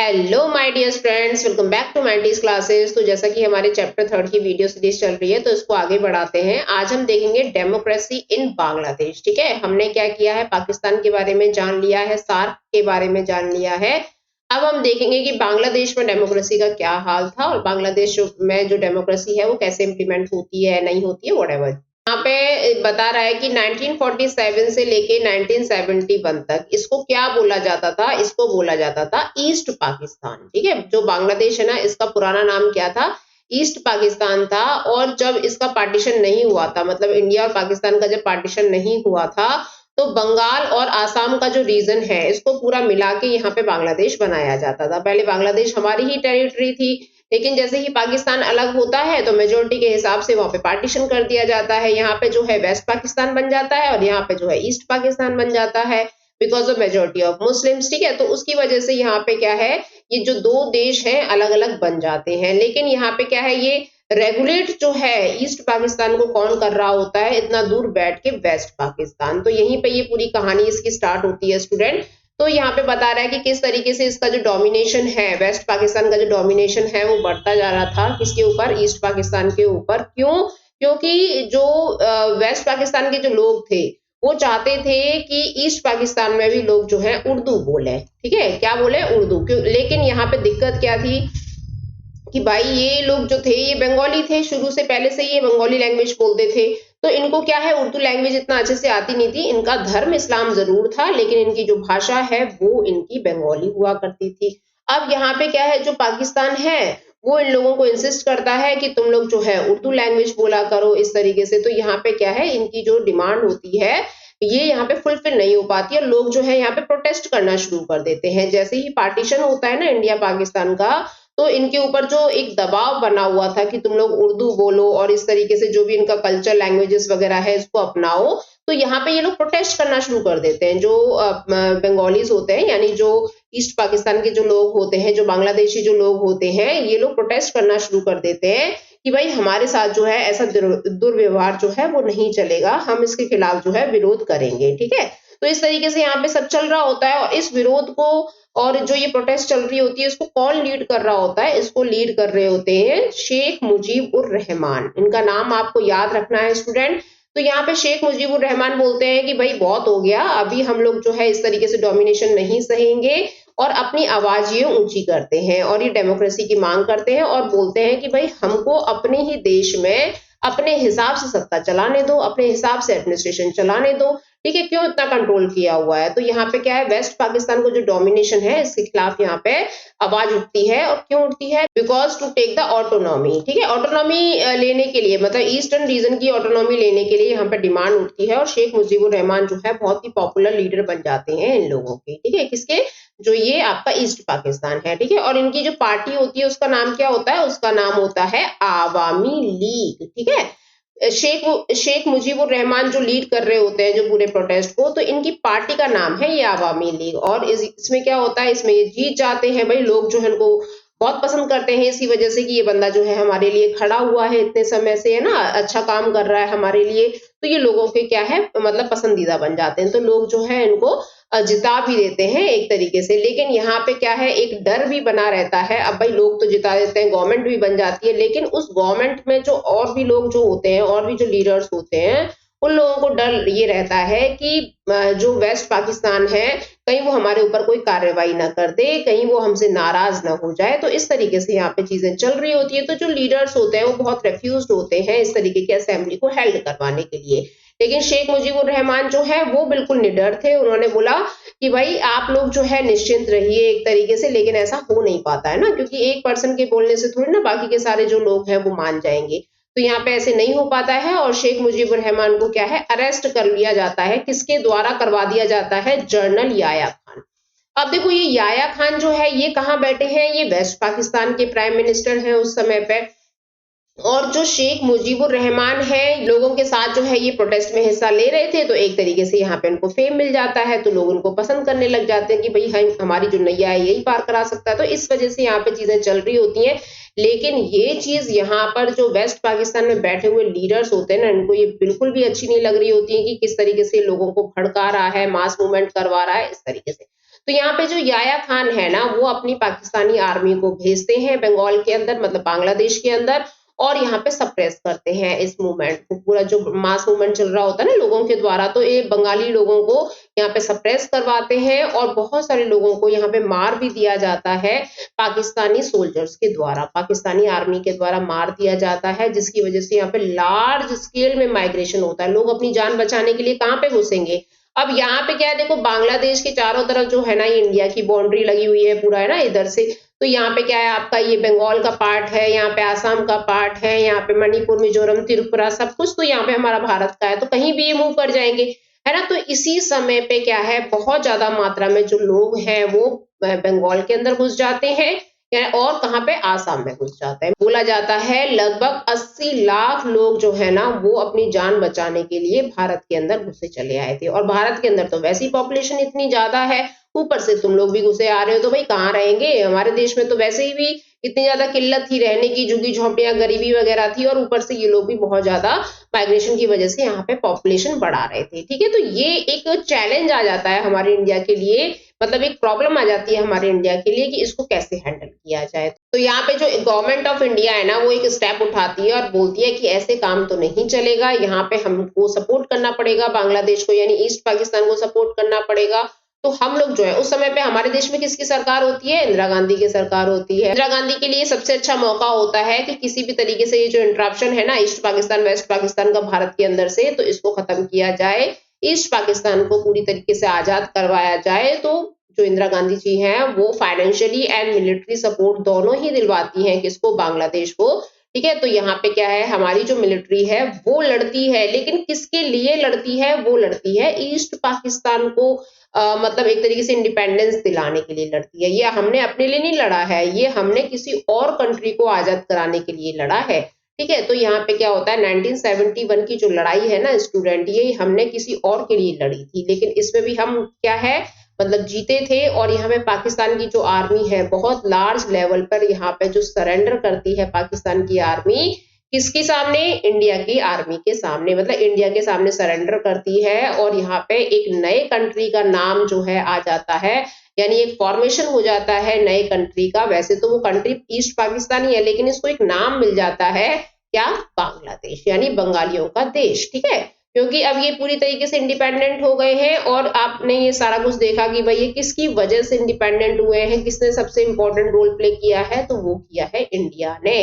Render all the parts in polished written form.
Hello my dear friends, welcome back to मैंटीज classes. तो जैसा कि हमारे चैप्टर 3 की वीडियो सीरीज चल रही है तो इसको आगे बढ़ाते हैं। आज हम देखेंगे डेमोक्रेसी इन बांग्लादेश। ठीक है, हमने क्या किया है, पाकिस्तान के बारे में जान लिया है, सार्क के बारे में जान लिया है। अब हम देखेंगे कि बांग्लादेश में डेमोक्रेसी का क्या हाल था और बांग्लादेश में जो डेमोक्रेसी है वो कैसे इम्प्लीमेंट होती है, नहीं होती है, व्हाटएवर। यहाँ पे बता रहा है कि 1947 से लेके 1971 तक इसको क्या बोला जाता था, इसको बोला जाता था ईस्ट पाकिस्तान। ठीक है, जो बांग्लादेश है ना, इसका पुराना नाम क्या था, ईस्ट पाकिस्तान था। और जब इसका पार्टीशन नहीं हुआ था, मतलब इंडिया और पाकिस्तान का जब पार्टीशन नहीं हुआ था, तो बंगाल और आसाम का जो रीजन है इसको पूरा मिला के यहाँ पे बांग्लादेश बनाया जाता था। पहले बांग्लादेश हमारी ही टेरिटरी थी, लेकिन जैसे ही पाकिस्तान अलग होता है तो मेजोरिटी के हिसाब से वहां पे पार्टीशन कर दिया जाता है। यहाँ पे जो है वेस्ट पाकिस्तान बन जाता है और यहाँ पे जो है ईस्ट पाकिस्तान बन जाता है, because of majority of Muslims. ठीक है, तो उसकी वजह से यहाँ पे क्या है, ये जो दो देश हैं अलग अलग बन जाते हैं। लेकिन यहाँ पे क्या है, ये रेगुलेट जो है ईस्ट पाकिस्तान को कौन कर रहा होता है, इतना दूर बैठ के वेस्ट पाकिस्तान। तो यहीं पे ये पूरी कहानी इसकी स्टार्ट होती है स्टूडेंट। तो यहाँ पे बता रहा है कि किस तरीके से इसका जो डोमिनेशन है, वेस्ट पाकिस्तान का जो डोमिनेशन है वो बढ़ता जा रहा था, किसके ऊपर, ईस्ट पाकिस्तान के ऊपर। क्यों? क्योंकि जो वेस्ट पाकिस्तान के जो लोग थे वो चाहते थे कि ईस्ट पाकिस्तान में भी लोग जो है उर्दू बोले। ठीक है, क्या बोले, उर्दू। क्यों? लेकिन यहाँ पे दिक्कत क्या थी कि भाई ये लोग जो थे ये बंगाली थे, शुरू से पहले से ये बंगाली लैंग्वेज बोलते थे। तो इनको क्या है, उर्दू लैंग्वेज इतना अच्छे से आती नहीं थी। इनका धर्म इस्लाम जरूर था, लेकिन इनकी जो भाषा है वो इनकी बंगाली हुआ करती थी। अब यहाँ पे क्या है, जो पाकिस्तान है वो इन लोगों को इंसिस्ट करता है कि तुम लोग जो है उर्दू लैंग्वेज बोला करो, इस तरीके से। तो यहाँ पे क्या है, इनकी जो डिमांड होती है ये यहाँ पे फुलफिल नहीं हो पाती है। लोग जो है यहाँ पे प्रोटेस्ट करना शुरू कर देते हैं। जैसे ही पार्टीशन होता है ना इंडिया पाकिस्तान का, तो इनके ऊपर जो एक दबाव बना हुआ था कि तुम लोग उर्दू बोलो और इस तरीके से जो भी इनका कल्चर लैंग्वेजेस वगैरह है इसको अपनाओ, तो यहाँ पे ये लोग प्रोटेस्ट करना शुरू कर देते हैं। जो बंगालीज होते हैं, यानी जो ईस्ट पाकिस्तान के जो लोग होते हैं, जो बांग्लादेशी जो लोग होते हैं, ये लोग प्रोटेस्ट करना शुरू कर देते हैं कि भाई हमारे साथ जो है ऐसा दुर्व्यवहार जो है वो नहीं चलेगा, हम इसके खिलाफ जो है विरोध करेंगे। ठीक है, तो इस तरीके से यहाँ पे सब चल रहा होता है। और इस विरोध को और जो ये प्रोटेस्ट चल रही होती है इसको कौन लीड कर रहा होता है, इसको लीड कर रहे होते हैं शेख मुजीब उर रहमान। इनका नाम आपको याद रखना है स्टूडेंट। तो यहाँ पे शेख मुजीब उर रहमान बोलते हैं कि भाई बहुत हो गया, अभी हम लोग जो है इस तरीके से डोमिनेशन नहीं सहेंगे, और अपनी आवाज ये ऊंची करते हैं और ये डेमोक्रेसी की मांग करते हैं और बोलते हैं कि भाई हमको अपने ही देश में अपने हिसाब से सत्ता चलाने दो, अपने हिसाब से एडमिनिस्ट्रेशन चलाने दो। ठीक है, क्यों इतना कंट्रोल किया हुआ है। तो यहाँ पे क्या है, वेस्ट पाकिस्तान को जो डोमिनेशन है इसके खिलाफ यहाँ पे आवाज उठती है। और क्यों उठती है, because to take the autonomy. ठीक है, ऑटोनॉमी लेने के लिए, मतलब ईस्टर्न रीजन की ऑटोनॉमी लेने के लिए यहाँ पे डिमांड उठती है। और शेख मुजीबुर रहमान जो है बहुत ही पॉपुलर लीडर बन जाते हैं इन लोगों के। ठीक है, किसके, जो ये आपका ईस्ट पाकिस्तान है। ठीक है, और इनकी जो पार्टी होती है उसका नाम क्या होता है, उसका नाम होता है आवामी लीग। ठीक है, शेख मुजीबुर रहमान जो लीड कर रहे होते हैं जो पूरे प्रोटेस्ट को, तो इनकी पार्टी का नाम है ये आवामी लीग। और इसमें क्या होता है, इसमें ये जीत जाते हैं। भाई लोग जो है इनको बहुत पसंद करते हैं इसी वजह से कि ये बंदा जो है हमारे लिए खड़ा हुआ है इतने समय से, है ना, अच्छा काम कर रहा है हमारे लिए। तो ये लोगों के क्या है, मतलब पसंदीदा बन जाते हैं। तो लोग जो है इनको जिता भी देते हैं एक तरीके से। लेकिन यहाँ पे क्या है, एक डर भी बना रहता है। अब भाई लोग तो जिता देते हैं, गवर्नमेंट भी बन जाती है, लेकिन उस गवर्नमेंट में जो और भी लोग जो होते हैं, और भी जो लीडर्स होते हैं, उन लोगों को डर ये रहता है कि जो वेस्ट पाकिस्तान है कहीं वो हमारे ऊपर कोई कार्रवाई ना कर दे, कहीं वो हमसे नाराज ना हो जाए। तो इस तरीके से यहाँ पे चीजें चल रही होती है। तो जो लीडर्स होते हैं वो बहुत रेफ्यूज होते हैं इस तरीके की असेंबली को हेल्ड करवाने के लिए। लेकिन शेख मुजीबुर रहमान जो है वो बिल्कुल निडर थे। उन्होंने बोला कि भाई आप लोग जो है निश्चिंत रहिए एक तरीके से। लेकिन ऐसा हो नहीं पाता है ना, क्योंकि एक पर्सन के बोलने से थोड़ी ना बाकी के सारे जो लोग हैं वो मान जाएंगे। तो यहाँ पे ऐसे नहीं हो पाता है और शेख मुजीबुर रहमान को क्या है, अरेस्ट कर लिया जाता है। किसके द्वारा करवा दिया जाता है, जनरल याया खान। अब देखो ये याया खान जो है ये कहाँ बैठे हैं, ये वेस्ट पाकिस्तान के प्राइम मिनिस्टर हैं उस समय पे। और जो शेख मुजीबुर रहमान है लोगों के साथ जो है ये प्रोटेस्ट में हिस्सा ले रहे थे, तो एक तरीके से यहाँ पे उनको फेम मिल जाता है, तो लोग उनको पसंद करने लग जाते हैं कि भाई हमारी जो नैया है यही पार करा सकता है। तो इस वजह से यहाँ पे चीजें चल रही होती हैं। लेकिन ये चीज यहाँ पर जो वेस्ट पाकिस्तान में बैठे हुए लीडर्स होते हैं ना, इनको ये बिल्कुल भी अच्छी नहीं लग रही होती है कि किस तरीके से लोगों को भड़का रहा है, मास मूवमेंट करवा रहा है इस तरीके से। तो यहाँ पे जो याया खान है ना, वो अपनी पाकिस्तानी आर्मी को भेजते हैं बंगाल के अंदर, मतलब बांग्लादेश के अंदर, और यहाँ पे सप्रेस करते हैं इस मूवमेंट को। पूरा जो मास मूवमेंट चल रहा होता है ना लोगों के द्वारा, तो ये बंगाली लोगों को यहाँ पे सप्रेस करवाते हैं और बहुत सारे लोगों को यहाँ पे मार भी दिया जाता है पाकिस्तानी सोल्जर्स के द्वारा, पाकिस्तानी आर्मी के द्वारा मार दिया जाता है, जिसकी वजह से यहाँ पे लार्ज स्केल में माइग्रेशन होता है। लोग अपनी जान बचाने के लिए कहाँ पे घुसेंगे? अब यहाँ पे क्या है, देखो बांग्लादेश के चारों तरफ जो है ना, ये इंडिया की बाउंड्री लगी हुई है पूरा, है ना, इधर से। तो यहाँ पे क्या है, आपका ये बंगाल का पार्ट है, यहाँ पे आसाम का पार्ट है, यहाँ पे मणिपुर, मिजोरम, त्रिपुरा, सब कुछ तो यहाँ पे हमारा भारत का है, तो कहीं भी ये मूव कर जाएंगे, है ना। तो इसी समय पे क्या है, बहुत ज्यादा मात्रा में जो लोग हैं वो बंगाल के अंदर घुस जाते हैं, और कहाँ पे, आसाम में घुस जाते हैं। बोला जाता है लगभग 80 लाख लोग जो है ना, वो अपनी जान बचाने के लिए भारत के अंदर घुसे चले आए थे। और भारत के अंदर तो वैसी पॉपुलेशन इतनी ज्यादा है, ऊपर से तुम लोग भी घुसे आ रहे हो, तो भाई कहाँ रहेंगे? हमारे देश में तो वैसे ही भी इतनी ज्यादा किल्लत थी रहने की, झुग्गी झोंपड़ियां, गरीबी वगैरह थी, और ऊपर से ये लोग भी बहुत ज्यादा माइग्रेशन की वजह से यहाँ पे पॉपुलेशन बढ़ा रहे थे। ठीक है, तो ये एक चैलेंज आ जाता है हमारे इंडिया के लिए, मतलब एक प्रॉब्लम आ जाती है हमारे इंडिया के लिए कि इसको कैसे हैंडल किया जाए। तो यहाँ पे जो गवर्नमेंट ऑफ इंडिया है ना, वो एक स्टेप उठाती है और बोलती है कि ऐसे काम तो नहीं चलेगा, यहाँ पे हमको सपोर्ट करना पड़ेगा बांग्लादेश को, यानी ईस्ट पाकिस्तान को सपोर्ट करना पड़ेगा। तो हम लोग जो है, उस समय पे हमारे देश में किसकी सरकार होती है? इंदिरा गांधी की सरकार होती है। इंदिरा गांधी के लिए सबसे अच्छा मौका होता है कि किसी भी तरीके से ये जो इंटरप्शन है ना ईस्ट पाकिस्तान वेस्ट पाकिस्तान का भारत के अंदर से, तो इसको खत्म किया जाए, ईस्ट पाकिस्तान को पूरी तरीके से आजाद करवाया जाए। तो जो इंदिरा गांधी जी हैं, वो फाइनेंशियली एंड मिलिट्री सपोर्ट दोनों ही दिलवाती हैं, किसको? बांग्लादेश को। ठीक है, तो यहाँ पे क्या है, हमारी जो मिलिट्री है वो लड़ती है, लेकिन किसके लिए लड़ती है? वो लड़ती है ईस्ट पाकिस्तान को मतलब एक तरीके से इंडिपेंडेंस दिलाने के लिए लड़ती है। ये हमने अपने लिए नहीं लड़ा है, ये हमने किसी और कंट्री को आजाद कराने के लिए लड़ा है। ठीक है, तो यहाँ पे क्या होता है, 1971 की जो लड़ाई है ना स्टूडेंट, ये हमने किसी और के लिए लड़ी थी, लेकिन इसमें भी हम क्या है, मतलब जीते थे। और यहाँ पे पाकिस्तान की जो आर्मी है, बहुत लार्ज लेवल पर यहाँ पे जो सरेंडर करती है पाकिस्तान की आर्मी, किसके सामने? इंडिया की आर्मी के सामने, मतलब इंडिया के सामने सरेंडर करती है। और यहाँ पे एक नए कंट्री का नाम जो है आ जाता है, यानी एक फॉर्मेशन हो जाता है नए कंट्री का। वैसे तो वो कंट्री ईस्ट पाकिस्तान ही है, लेकिन इसको एक नाम मिल जाता है, क्या? बांग्लादेश, यानी बंगालियों का देश। ठीक है, क्योंकि अब ये पूरी तरीके से इंडिपेंडेंट हो गए हैं। और आपने ये सारा कुछ देखा कि भाई ये किसकी वजह से इंडिपेंडेंट हुए हैं, किसने सबसे इंपॉर्टेंट रोल प्ले किया है? तो वो किया है इंडिया ने।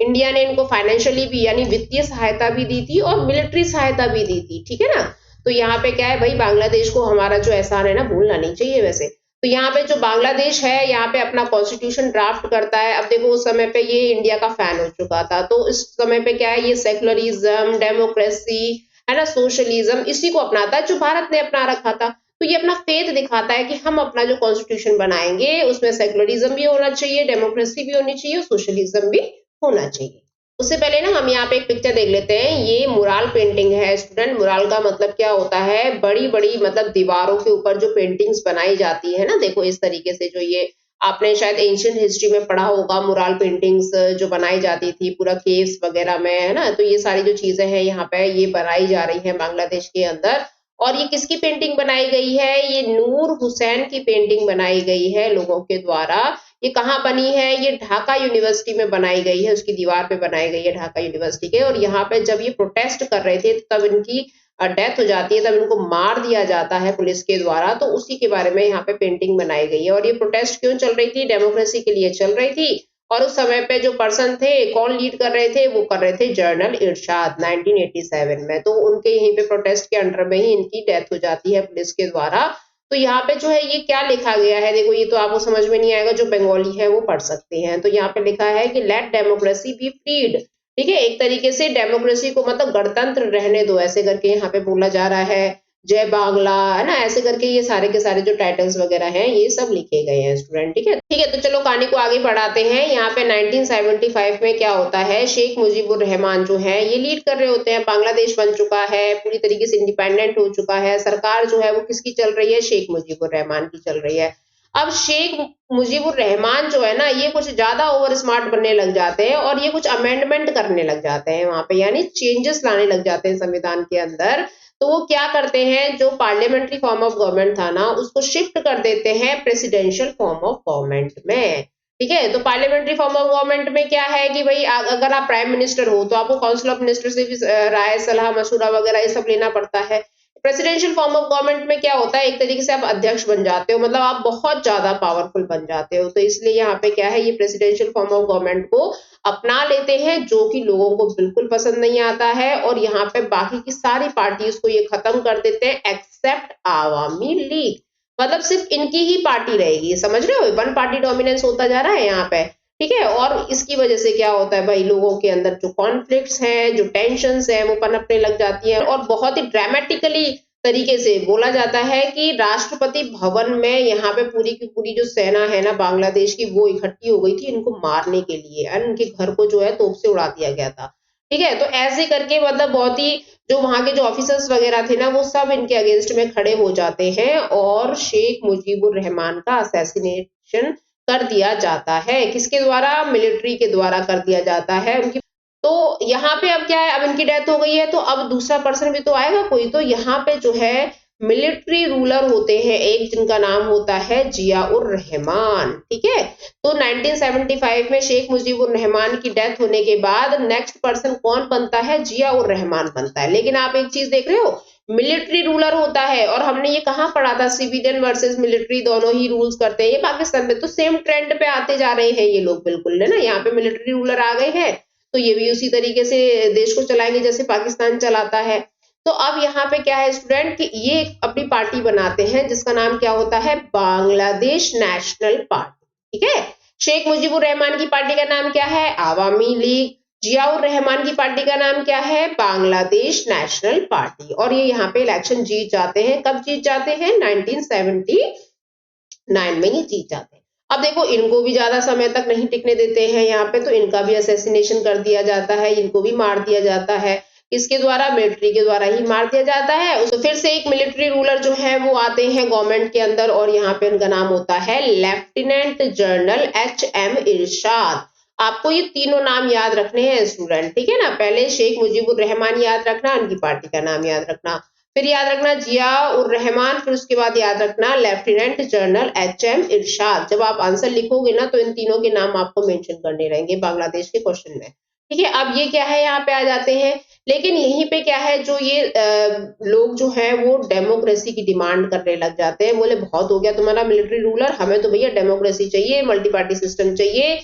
इंडिया ने इनको फाइनेंशियली भी, यानी वित्तीय सहायता भी दी थी और मिलिट्री सहायता भी दी थी। ठीक है ना, तो यहाँ पे क्या है भाई, बांग्लादेश को हमारा जो एहसान है ना, भूलना नहीं चाहिए वैसे। तो यहाँ पे जो बांग्लादेश है, यहाँ पे अपना कॉन्स्टिट्यूशन ड्राफ्ट करता है। अब देखो उस समय पे ये इंडिया का फैन हो चुका था, तो इस समय पे क्या है, ये सेकुलरिज्म, डेमोक्रेसी, है ना, सोशलिज्म, इसी को अपनाता है जो भारत ने अपना रखा था। तो ये अपना फेथ दिखाता है कि हम अपना जो कॉन्स्टिट्यूशन बनाएंगे उसमें सेकुलरिज्म भी होना चाहिए, डेमोक्रेसी भी होनी चाहिए, सोशलिज्म भी होना चाहिए। उससे पहले ना हम यहाँ पे एक पिक्चर देख लेते हैं। ये मुराल पेंटिंग है स्टूडेंट। मुराल का मतलब क्या होता है? बड़ी बड़ी मतलब दीवारों के ऊपर जो पेंटिंग्स बनाई जाती है ना, देखो इस तरीके से, जो ये आपने शायद एंशिएंट हिस्ट्री में पढ़ा होगा, मुराल पेंटिंग्स जो बनाई जाती थी पूरा केव्स वगैरह में, है ना। तो ये सारी जो चीजें हैं यहाँ पे ये बनाई जा रही है बांग्लादेश के अंदर। और ये किसकी पेंटिंग बनाई गई है? ये नूर हुसैन की पेंटिंग बनाई गई है लोगों के द्वारा। ये कहाँ बनी है? ये ढाका यूनिवर्सिटी में बनाई गई है, उसकी दीवार पे बनाई गई है ढाका यूनिवर्सिटी के। और यहाँ पे जब ये प्रोटेस्ट कर रहे थे तब इनकी डेथ हो जाती है, तब इनको मार दिया जाता है पुलिस के द्वारा। तो उसी के बारे में यहाँ पे पेंटिंग बनाई गई है। और ये प्रोटेस्ट क्यों चल रही थी? डेमोक्रेसी के लिए चल रही थी। और उस समय पे जो पर्सन थे, कौन लीड कर रहे थे? वो कर रहे थे जनरल इरशाद 1987 में। तो उनके यहीं पे प्रोटेस्ट के अंडर में ही इनकी डेथ हो जाती है पुलिस के द्वारा। तो यहाँ पे जो है ये क्या लिखा गया है, देखो ये तो आपको समझ में नहीं आएगा, जो बंगाली है वो पढ़ सकते हैं। तो यहाँ पे लिखा है कि लेट डेमोक्रेसी बी फ्रीड। ठीक है, एक तरीके से डेमोक्रेसी को मतलब गणतंत्र रहने दो, ऐसे करके यहाँ पे बोला जा रहा है। जय बांग्ला, है ना, ऐसे करके ये सारे के सारे जो टाइटल्स वगैरह हैं ये सब लिखे गए हैं स्टूडेंट। ठीक है, ठीक है, तो चलो कहानी को आगे बढ़ाते हैं। यहाँ पे 1975 में क्या होता है, शेख मुजीबुर रहमान जो है ये लीड कर रहे होते हैं। बांग्लादेश बन चुका है, पूरी तरीके से इंडिपेंडेंट हो चुका है। सरकार जो है वो किसकी चल रही है? शेख मुजीबुर रहमान की चल रही है। अब शेख मुजीबुर रहमान जो है ना, ये कुछ ज्यादा ओवर स्मार्ट बनने लग जाते हैं और ये कुछ अमेंडमेंट करने लग जाते हैं वहां पे, यानी चेंजेस लाने लग जाते हैं संविधान के अंदर। तो वो क्या करते हैं, जो पार्लियामेंट्री फॉर्म ऑफ गवर्नमेंट था ना उसको शिफ्ट कर देते हैं प्रेसिडेंशियल फॉर्म ऑफ गवर्नमेंट में। ठीक है, तो पार्लियामेंट्री फॉर्म ऑफ गवर्नमेंट में क्या है कि भाई अगर आप प्राइम मिनिस्टर हो तो आपको काउंसिल ऑफ मिनिस्टर से भी राय सलाह मशुरा वगैरह ये सब लेना पड़ता है। प्रेसिडेंशियल फॉर्म ऑफ गवर्नमेंट में क्या होता है, एक तरीके से आप अध्यक्ष बन जाते हो, मतलब आप बहुत ज्यादा पावरफुल बन जाते हो। तो इसलिए यहाँ पे क्या है, ये प्रेसिडेंशियल फॉर्म ऑफ गवर्नमेंट को अपना लेते हैं, जो कि लोगों को बिल्कुल पसंद नहीं आता है। और यहाँ पे बाकी की सारी पार्टीज को ये खत्म कर देते हैं एक्सेप्ट आवामी लीग, मतलब सिर्फ इनकी ही पार्टी रहेगी। समझ रहे हो, वन पार्टी डोमिनेंस होता जा रहा है यहाँ पे। ठीक है, और इसकी वजह से क्या होता है भाई, लोगों के अंदर जो कॉन्फ्लिक्ट्स हैं, जो टेंशन्स हैं, वो पनपने लग जाती हैं। और बहुत ही ड्रामेटिकली तरीके से बोला जाता है कि राष्ट्रपति भवन में यहाँ पे पूरी की पूरी जो सेना है ना बांग्लादेश की, वो इकट्ठी हो गई थी इनको मारने के लिए, और इनके घर को जो है तोप से उड़ा दिया गया था। ठीक है, तो ऐसे करके मतलब बहुत ही जो वहां के जो ऑफिसर्स वगैरह थे ना वो सब इनके अगेंस्ट में खड़े हो जाते हैं, और शेख मुजीबुर रहमान का असैसिनेशन कर दिया जाता है। किसके द्वारा, मिलिट्री के द्वारा कर दिया जाता है उनकी। तो यहाँ पे अब क्या है, अब इनकी डेथ हो गई है तो अब दूसरा पर्सन भी तो आएगा कोई। तो यहाँ पे जो है मिलिट्री रूलर होते हैं एक, जिनका नाम होता है जियाउर रहमान। ठीक है, तो 1975 में शेख मुजीबुर रहमान की डेथ होने के बाद नेक्स्ट पर्सन कौन बनता है, जियाउर रहमान बनता है। लेकिन आप एक चीज देख रहे हो, मिलिट्री रूलर होता है, और हमने ये कहाँ पढ़ा था, सिविलियन वर्सेस मिलिट्री दोनों ही रूल्स करते हैं ये पाकिस्तान में। तो सेम ट्रेंड पे आते जा रहे हैं ये लोग बिल्कुल, है ना। यहाँ पे मिलिट्री रूलर आ गए हैं तो ये भी उसी तरीके से देश को चलाएंगे जैसे पाकिस्तान चलाता है। तो अब यहाँ पे क्या है स्टूडेंट, कि ये अपनी पार्टी बनाते हैं जिसका नाम क्या होता है, बांग्लादेश नेशनल पार्टी। ठीक है, शेख मुजीबुर रहमान की पार्टी का नाम क्या है, आवामी लीग। जियाउर रहमान की पार्टी का नाम क्या है, बांग्लादेश नेशनल पार्टी। और ये यहाँ पे इलेक्शन जीत जाते हैं। कब जीत जाते हैं, 1979 में ये जीत जाते हैं। अब देखो, इनको भी ज्यादा समय तक नहीं टिकने देते हैं यहाँ पे, तो इनका भी असैसिनेशन कर दिया जाता है, इनको भी मार दिया जाता है। किसके द्वारा, मिलिट्री के द्वारा ही मार दिया जाता है। तो फिर से एक मिलिट्री रूलर जो है वो आते हैं गवर्नमेंट के अंदर, और यहाँ पे उनका नाम होता है लेफ्टिनेंट जनरल HM इरशाद। आपको ये तीनों नाम याद रखने हैं स्टूडेंट, ठीक है ना। पहले शेख मुजीबुर रहमान याद रखना, उनकी पार्टी का नाम याद रखना, फिर याद रखना जियाउर रहमान, फिर उसके बाद याद रखना लेफ्टिनेंट जनरल HM इरशाद। जब आप आंसर लिखोगे ना तो इन तीनों के नाम आपको मेंशन करने रहेंगे बांग्लादेश के क्वेश्चन में। ठीक है, अब ये क्या है, यहाँ पे आ जाते हैं। लेकिन यहीं पे क्या है, जो ये लोग जो है वो डेमोक्रेसी की डिमांड करने लग जाते हैं। बोले बहुत हो गया तुम्हारा मिलिट्री रूलर, हमें तो भैया डेमोक्रेसी चाहिए, मल्टी पार्टी सिस्टम चाहिए।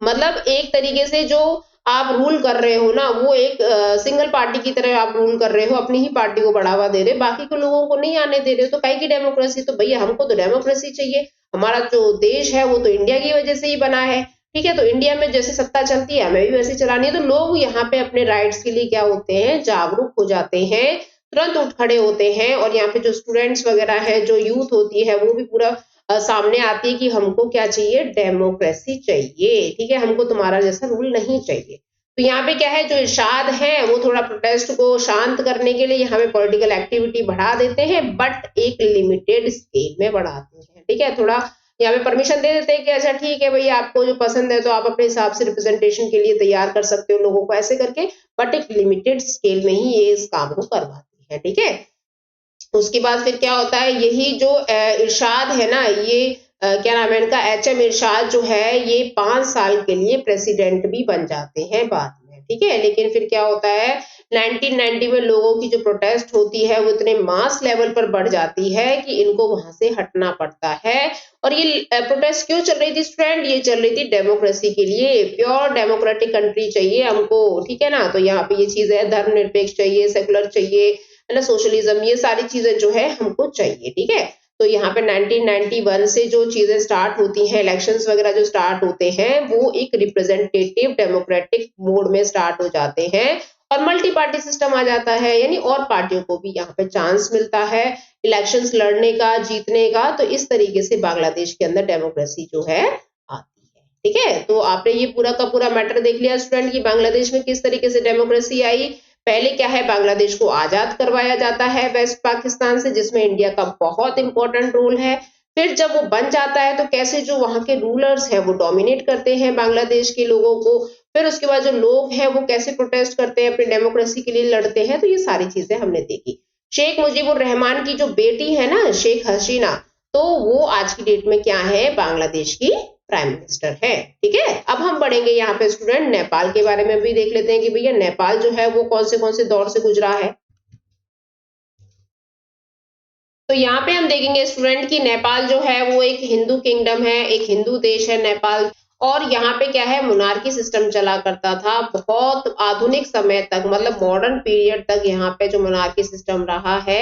मतलब एक तरीके से जो आप रूल कर रहे हो ना, वो एक सिंगल पार्टी की तरह आप रूल कर रहे हो, अपनी ही पार्टी को बढ़ावा दे रहे हो, बाकी के लोगों को नहीं आने दे रहे हो। तो काहे की डेमोक्रेसी, तो भैया हमको तो डेमोक्रेसी चाहिए, हमारा जो देश है वो तो इंडिया की वजह से ही बना है। ठीक है, तो इंडिया में जैसे सत्ता चलती है हमें भी वैसे चलानी है। तो लोग यहाँ पे अपने राइट्स के लिए क्या होते हैं, जागरूक हो जाते हैं, तुरंत उठ खड़े होते हैं। और यहाँ पे जो स्टूडेंट्स वगैरह है, जो यूथ होती है, वो भी पूरा सामने आती है कि हमको क्या चाहिए, डेमोक्रेसी चाहिए। ठीक है, हमको तुम्हारा जैसा रूल नहीं चाहिए। तो यहाँ पे क्या है, जो इरशाद है वो थोड़ा प्रोटेस्ट को शांत करने के लिए यहाँ पे पॉलिटिकल एक्टिविटी बढ़ा देते हैं, बट एक लिमिटेड स्केल में बढ़ाते हैं। ठीक है, थोड़ा यहाँ पे परमिशन दे देते हैं कि अच्छा ठीक है भैया, आपको जो पसंद है तो आप अपने हिसाब से रिप्रेजेंटेशन के लिए तैयार कर सकते हो लोगों को, ऐसे करके, बट एक लिमिटेड स्केल में ही ये इस काम को करवाती है। ठीक है, उसके बाद फिर क्या होता है, यही जो इरशाद है ना, ये क्या नाम है इनका, HM इरशाद जो है, ये 5 साल के लिए प्रेसिडेंट भी बन जाते हैं बाद में। ठीक है, लेकिन फिर क्या होता है, 1990 में लोगों की जो प्रोटेस्ट होती है वो इतने मास लेवल पर बढ़ जाती है कि इनको वहां से हटना पड़ता है। और ये प्रोटेस्ट क्यों चल रही थी स्टूडेंट, ये चल रही थी डेमोक्रेसी के लिए, प्योर डेमोक्रेटिक कंट्री चाहिए हमको। ठीक है ना, तो यहाँ पे ये चीज है, धर्मनिरपेक्ष चाहिए, सेकुलर चाहिए, है ना, सोशलिज्म, ये सारी चीजें जो है हमको चाहिए। ठीक है, तो यहाँ पे 1991 से जो चीजें स्टार्ट होती हैं, इलेक्शंस वगैरह जो स्टार्ट होते हैं, वो एक रिप्रेजेंटेटिव डेमोक्रेटिक मोड में स्टार्ट हो जाते हैं, और मल्टी पार्टी सिस्टम आ जाता है, यानी और पार्टियों को भी यहाँ पे चांस मिलता है इलेक्शंस लड़ने का, जीतने का। तो इस तरीके से बांग्लादेश के अंदर डेमोक्रेसी जो है आती है। ठीक है, तो आपने ये पूरा का पूरा मैटर देख लिया स्टूडेंट, की बांग्लादेश में किस तरीके से डेमोक्रेसी आई। पहले क्या है, बांग्लादेश को आजाद करवाया जाता है वेस्ट पाकिस्तान से, जिसमें इंडिया का बहुत इंपॉर्टेंट रोल है। फिर जब वो बन जाता है तो कैसे जो वहां के रूलर्स हैं वो डोमिनेट करते हैं बांग्लादेश के लोगों को, फिर उसके बाद जो लोग हैं वो कैसे प्रोटेस्ट करते हैं, अपनी डेमोक्रेसी के लिए लड़ते हैं। तो ये सारी चीजें हमने देखी। शेख मुजीबुर रहमान की जो बेटी है ना शेख हसीना, तो वो आज की डेट में क्या है, बांग्लादेश की प्राइम मिनिस्टर है। ठीक है, अब हम बढ़ेंगे यहाँ पे स्टूडेंट नेपाल के बारे में भी देख लेते हैं कि भैया नेपाल जो है वो कौन से दौर से गुजरा है। तो यहाँ पे हम देखेंगे स्टूडेंट कि नेपाल जो है वो एक हिंदू किंगडम है, एक हिंदू देश है नेपाल। और यहाँ पे क्या है, मोनार्की सिस्टम चला करता था बहुत आधुनिक समय तक, मतलब मॉडर्न पीरियड तक यहाँ पे जो मोनार्की सिस्टम रहा है।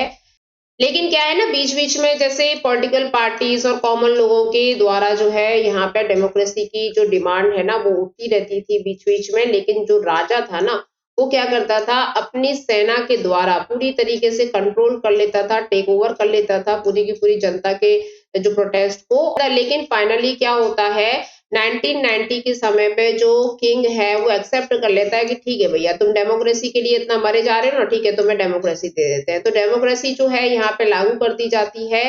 लेकिन क्या है ना, बीच बीच में जैसे पॉलिटिकल पार्टीज और कॉमन लोगों के द्वारा जो है यहाँ पे डेमोक्रेसी की जो डिमांड है ना वो उठती रहती थी बीच बीच में। लेकिन जो राजा था ना वो क्या करता था, अपनी सेना के द्वारा पूरी तरीके से कंट्रोल कर लेता था, टेक ओवर कर लेता था पूरी की पूरी जनता के जो प्रोटेस्ट को। लेकिन फाइनली क्या होता है, 1990 के समय पे जो किंग है वो एक्सेप्ट कर लेता है कि ठीक है भैया तुम डेमोक्रेसी के लिए इतना मरे जा रहे हो ना, ठीक है तुम्हें डेमोक्रेसी दे देते हैं। तो डेमोक्रेसी जो है यहाँ पे लागू कर दी जाती है।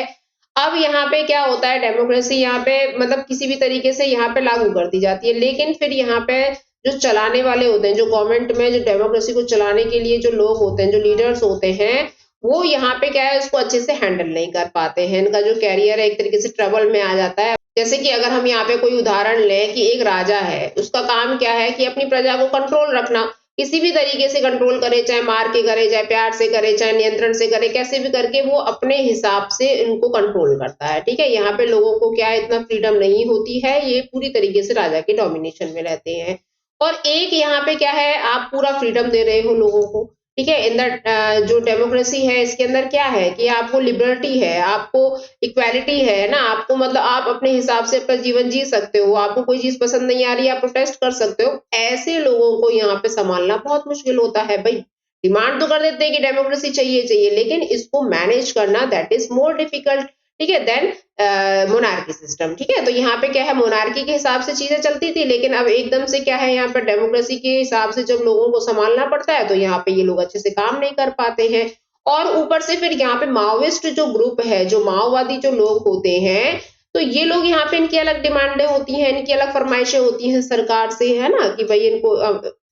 अब यहाँ पे क्या होता है, डेमोक्रेसी यहाँ पे मतलब किसी भी तरीके से यहाँ पे लागू कर दी जाती है, लेकिन फिर यहाँ पे जो चलाने वाले होते हैं, जो गवर्नमेंट में जो डेमोक्रेसी को चलाने के लिए जो लोग होते हैं, जो लीडर्स होते हैं, वो यहाँ पे क्या है उसको अच्छे से हैंडल नहीं कर पाते हैं। इनका जो कैरियर है एक तरीके से ट्रबल में आ जाता है। जैसे कि अगर हम यहाँ पे कोई उदाहरण लें कि एक राजा है, उसका काम क्या है कि अपनी प्रजा को कंट्रोल रखना, किसी भी तरीके से कंट्रोल करे, चाहे मार के करे, चाहे प्यार से करे, चाहे नियंत्रण से करे, कैसे भी करके वो अपने हिसाब से इनको कंट्रोल करता है। ठीक है, यहाँ पे लोगों को क्या है, इतना फ्रीडम नहीं होती है, ये पूरी तरीके से राजा के डोमिनेशन में रहते हैं। और एक यहाँ पे क्या है, आप पूरा फ्रीडम दे रहे हो लोगों को। ठीक है, इन द जो डेमोक्रेसी है इसके अंदर क्या है कि आपको लिबर्टी है, आपको इक्वालिटी है ना, आपको मतलब आप अपने हिसाब से अपना जीवन जी सकते हो, आपको कोई चीज पसंद नहीं आ रही है आप प्रोटेस्ट कर सकते हो। ऐसे लोगों को यहाँ पे संभालना बहुत मुश्किल होता है भाई। डिमांड तो कर देते हैं कि डेमोक्रेसी चाहिए चाहिए, लेकिन इसको मैनेज करना दैट इज मोर डिफिकल्ट। ठीक है, देन मोनार्की सिस्टम। ठीक है, तो यहाँ पे क्या है, मोनार्की के हिसाब से चीजें चलती थी, लेकिन अब एकदम से क्या है, यहाँ पे डेमोक्रेसी के हिसाब से जब लोगों को संभालना पड़ता है तो यहाँ पे ये लोग अच्छे से काम नहीं कर पाते हैं। और ऊपर से फिर यहाँ पे माओइस्ट जो ग्रुप है, जो माओवादी जो लोग होते हैं, तो ये लोग यहाँ पे इनकी अलग डिमांडें होती हैं, इनकी अलग फरमाइशें होती हैं सरकार से, है ना, कि भाई इनको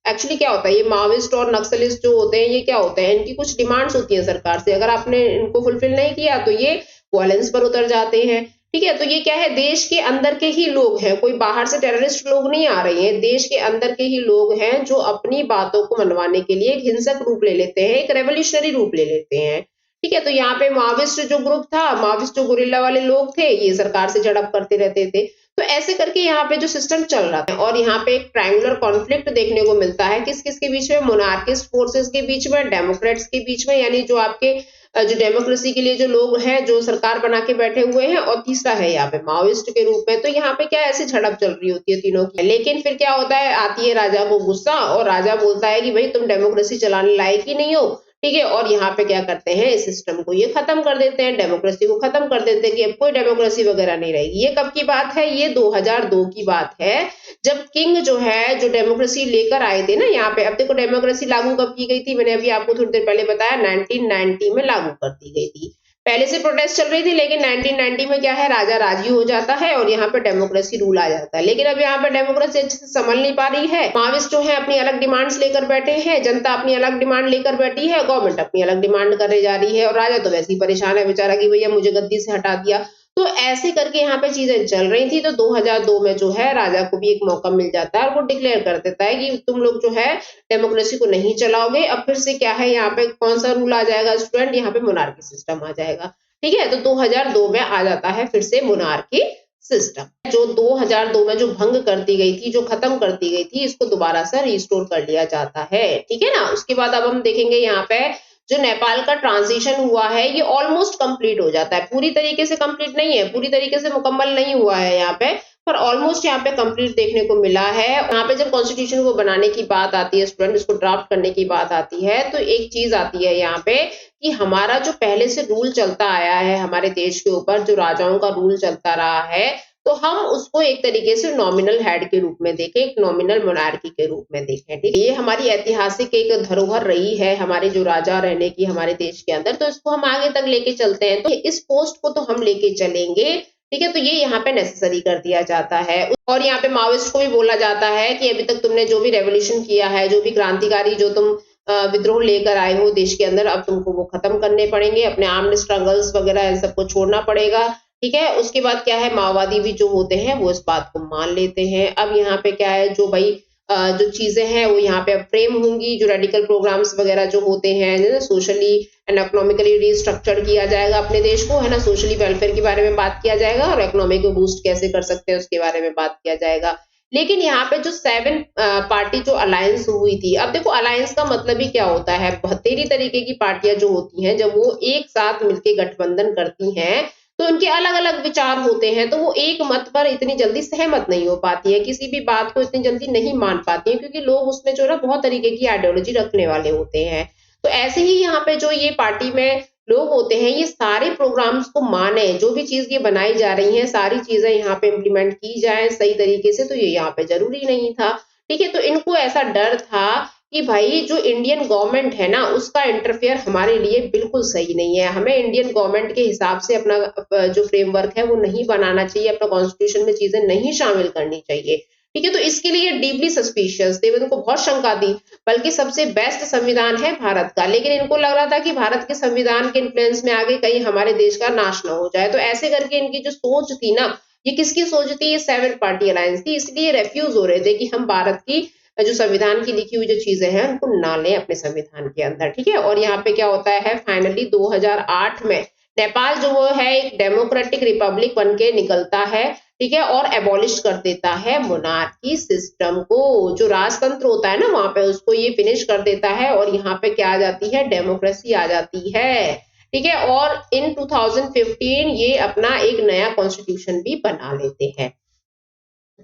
एक्चुअली क्या होता है, ये माओइस्ट और नक्सलिस्ट जो होते हैं ये क्या होते हैं, इनकी कुछ डिमांड्स होती है सरकार से, अगर आपने इनको फुलफिल नहीं किया तो ये वायलेंस पर उतर जाते हैं। ठीक है, तो ये क्या है, देश के अंदर के ही लोग हैं, कोई बाहर से टेररिस्ट लोग नहीं आ रहे हैं, देश के अंदर के ही लोग हैं जो अपनी बातों को मनवाने के लिए एक हिंसक रूप ले लेते हैं, एक रेवोल्यूशनरी रूप ले लेते हैं। ठीक है, तो यहाँ पे माओविस्ट जो ग्रुप था, माओविस्ट जो गुरिल्ला वाले लोग थे, ये सरकार से झड़प करते रहते थे। तो ऐसे करके यहाँ पे जो सिस्टम चल रहा है, और यहाँ पे एक ट्रायंगुलर कॉन्फ्लिक्ट देखने को मिलता है, किस किस के बीच में, मोनार्किस्ट फोर्सेस के बीच में, डेमोक्रेट्स के बीच में, यानी जो आपके जो डेमोक्रेसी के लिए जो लोग हैं, जो सरकार बना के बैठे हुए हैं, और तीसरा है यहाँ पे माओइस्ट के रूप में। तो यहाँ पे क्या ऐसी झड़प चल रही होती है तीनों की। लेकिन फिर क्या होता है, आती है राजा को गुस्सा, और राजा बोलता है कि भाई तुम डेमोक्रेसी चलाने लायक ही नहीं हो। ठीक है, और यहाँ पे क्या करते हैं, इस सिस्टम को ये खत्म कर देते हैं, डेमोक्रेसी को खत्म कर देते हैं कि अब कोई डेमोक्रेसी वगैरह नहीं रहेगी। ये कब की बात है, ये 2002 की बात है, जब किंग जो है जो डेमोक्रेसी लेकर आए थे ना यहाँ पे। अब देखो डेमोक्रेसी लागू कब की गई थी, मैंने अभी आपको थोड़ी देर पहले बताया, 1990 में लागू कर दी गई थी। पहले से प्रोटेस्ट चल रही थी, लेकिन 1990 में क्या है, राजा राजी हो जाता है और यहाँ पे डेमोक्रेसी रूल आ जाता है। लेकिन अब यहाँ पे डेमोक्रेसी अच्छे से संभल नहीं पा रही है, माओविस्ट जो है अपनी अलग डिमांड्स लेकर बैठे हैं, जनता अपनी अलग डिमांड लेकर बैठी है, गवर्नमेंट अपनी अलग डिमांड करे जा रही है, और राजा तो वैसे ही परेशान है बेचारा कि भैया मुझे गद्दी से हटा दिया। तो ऐसे करके यहाँ पे चीजें चल रही थी। तो 2002 में जो है राजा को भी एक मौका मिल जाता है, और वो डिक्लेयर कर देता है कि तुम लोग जो है डेमोक्रेसी को नहीं चलाओगे। अब फिर से क्या है, यहाँ पे कौन सा रूल आ जाएगा स्टूडेंट, यहाँ पे मोनार्की सिस्टम आ जाएगा। ठीक है, तो 2002 में आ जाता है फिर से मोनार्की सिस्टम, जो 2002 में जो भंग कर दी गई थी, जो खत्म कर दी गई थी, इसको दोबारा से रिस्टोर कर लिया जाता है। ठीक है ना। उसके बाद अब हम देखेंगे यहाँ पे जो नेपाल का ट्रांजिशन हुआ है, ये ऑलमोस्ट कंप्लीट हो जाता है, पूरी तरीके से कंप्लीट नहीं है, पूरी तरीके से मुकम्मल नहीं हुआ है यहाँ पे, पर ऑलमोस्ट यहाँ पे कंप्लीट देखने को मिला है। यहाँ पे जब कॉन्स्टिट्यूशन को बनाने की बात आती है स्टूडेंट, इसको ड्राफ्ट करने की बात आती है, तो एक चीज आती है यहाँ पे कि हमारा जो पहले से रूल चलता आया है हमारे देश के ऊपर, जो राजाओं का रूल चलता रहा है, तो हम उसको एक तरीके से नॉमिनल हेड के रूप में देखें, एक नॉमिनल मोनार्की के रूप में देखें। ठीक है, ये हमारी ऐतिहासिक एक धरोहर रही है हमारे जो राजा रहने की हमारे देश के अंदर, तो इसको हम आगे तक लेके चलते हैं। तो इस पोस्ट को तो हम लेके चलेंगे। ठीक है, तो ये यहाँ पे नेसेसरी कर दिया जाता है। और यहाँ पे माओइस्ट को भी बोला जाता है कि अभी तक तुमने जो भी रेवोल्यूशन किया है, जो भी क्रांतिकारी जो तुम विद्रोह लेकर आए हो देश के अंदर, अब तुमको वो खत्म करने पड़ेंगे, अपने आर्म्ड स्ट्रगल्स वगैरह इन सबको छोड़ना पड़ेगा, ठीक है। उसके बाद क्या है, माओवादी भी जो होते हैं वो इस बात को मान लेते हैं। अब यहाँ पे क्या है, जो भाई जो चीजें हैं वो यहाँ पे अब फ्रेम होंगी, जो रेडिकल प्रोग्राम्स वगैरह जो होते हैं, सोशली एंड इकोनॉमिकली रिस्ट्रक्चर्ड किया जाएगा अपने देश को, है ना, सोशली वेलफेयर के बारे में बात किया जाएगा और इकोनॉमी को बूस्ट कैसे कर सकते हैं उसके बारे में बात किया जाएगा। लेकिन यहाँ पे जो 7 पार्टी जो अलायंस हुई थी, अब देखो अलायंस का मतलब ही क्या होता है, बतेरी तरीके की पार्टियां जो होती हैं, जब वो एक साथ मिलके गठबंधन करती हैं, तो उनके अलग-अलग विचार होते हैं, तो वो एक मत पर इतनी जल्दी सहमत नहीं हो पाती है, किसी भी बात को इतनी जल्दी नहीं मान पाती है, क्योंकि लोग उसमें जो है ना बहुत तरीके की आइडियोलॉजी रखने वाले होते हैं। तो ऐसे ही यहाँ पे जो ये पार्टी में लोग होते हैं, ये सारे प्रोग्राम्स को माने, जो भी चीज ये बनाई जा रही है, सारी चीजें यहाँ पे इम्प्लीमेंट की जाए सही तरीके से, तो ये यहाँ पे जरूरी नहीं था, ठीक है। तो इनको ऐसा डर था कि भाई जो इंडियन गवर्नमेंट है ना, उसका इंटरफेयर हमारे लिए बिल्कुल सही नहीं है, हमें इंडियन गवर्नमेंट के हिसाब से अपना जो फ्रेमवर्क है वो नहीं बनाना चाहिए, अपना कॉन्स्टिट्यूशन में चीजें नहीं शामिल करनी चाहिए, ठीक है। तो इसके लिए डीपली सस्पिशियस थे, इनको बहुत शंका दी, बल्कि सबसे बेस्ट संविधान है भारत का, लेकिन इनको लग रहा था कि भारत के संविधान के इन्फ्लुएंस में आगे कहीं हमारे देश का नाश ना हो जाए। तो ऐसे करके इनकी जो सोच थी ना, ये किसकी सोच थी, ये 7 पार्टी अलायंस थी, इसलिए रेफ्यूज हो रहे थे कि हम भारत की जो संविधान की लिखी हुई जो चीजें हैं उनको ना लें अपने संविधान के अंदर, ठीक है। और यहाँ पे क्या होता है, फाइनली 2008 में नेपाल जो वो है एक डेमोक्रेटिक रिपब्लिक बन के निकलता है, ठीक है, और एबॉलिश कर देता है मोनार्की सिस्टम को, जो राजतंत्र होता है ना वहां पे, उसको ये फिनिश कर देता है, और यहाँ पे क्या आ जाती है, डेमोक्रेसी आ जाती है, ठीक है। और इन 2015 ये अपना एक नया कॉन्स्टिट्यूशन भी बना लेते हैं।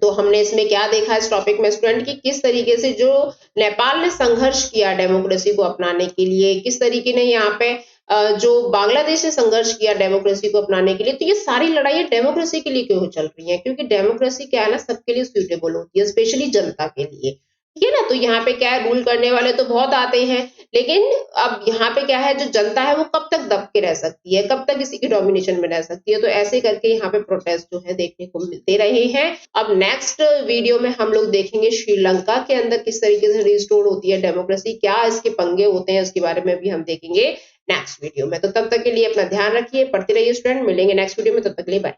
तो हमने इसमें क्या देखा इस टॉपिक में स्टूडेंट, की किस तरीके से जो नेपाल ने संघर्ष किया डेमोक्रेसी को अपनाने के लिए, किस तरीके ने यहाँ पे जो बांग्लादेश ने संघर्ष किया डेमोक्रेसी को अपनाने के लिए। तो ये सारी लड़ाइयाँ डेमोक्रेसी के लिए क्यों चल रही हैं, क्योंकि डेमोक्रेसी क्या है ना, सबके लिए सुइटेबल होती है, स्पेशली जनता के लिए, ठीक है ना। तो यहाँ पे क्या है, रूल करने वाले तो बहुत आते हैं, लेकिन अब यहाँ पे क्या है, जो जनता है वो कब तक दब के रह सकती है, कब तक इसी की डोमिनेशन में रह सकती है। तो ऐसे करके यहाँ पे प्रोटेस्ट जो है देखने को मिलते रहे हैं। अब नेक्स्ट वीडियो में हम लोग देखेंगे श्रीलंका के अंदर किस तरीके से रिस्टोर होती है डेमोक्रेसी, क्या इसके पंगे होते हैं, उसके बारे में भी हम देखेंगे नेक्स्ट वीडियो में। तो तब तक के लिए अपना ध्यान रखिए, पढ़ते रहिए स्टूडेंट, मिलेंगे नेक्स्ट वीडियो में, तब तक के लिए बाय।